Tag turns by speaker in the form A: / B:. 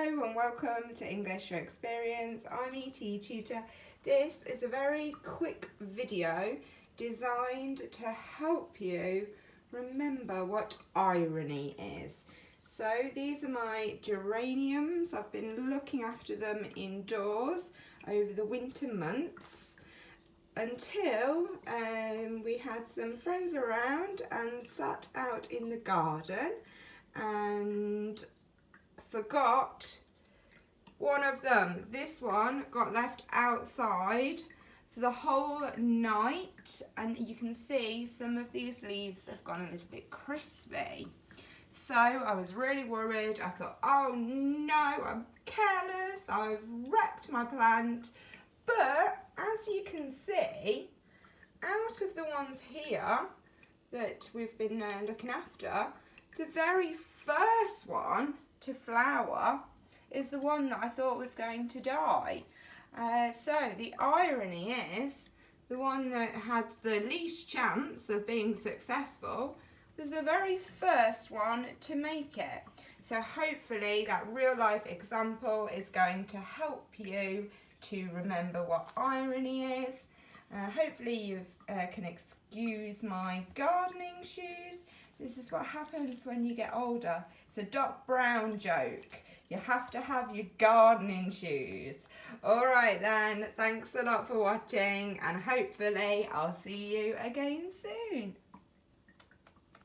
A: Hello and welcome to English Your Experience. I'm etetutor. This is a very quick video designed to help you remember what irony is. So these are my geraniums. I've been looking after them indoors over the winter months until we had some friends around and sat out in the garden and forgot one of them. This one got left outside for the whole night, and you can see some of these leaves have gone a little bit crispy. So I was really worried. I thought, oh no, I'm careless, I've wrecked my plant. But as you can see, out of the ones here that we've been looking after, the very first one to flower is the one that I thought was going to die. So the irony is the one that had the least chance of being successful was the very first one to make it. So hopefully that real life example is going to help you to remember what irony is. Hopefully you can excuse my gardening shoes. This is what happens when you get older. It's a Doc Brown joke. You have to have your gardening shoes. Alright then, thanks a lot for watching, and hopefully I'll see you again soon.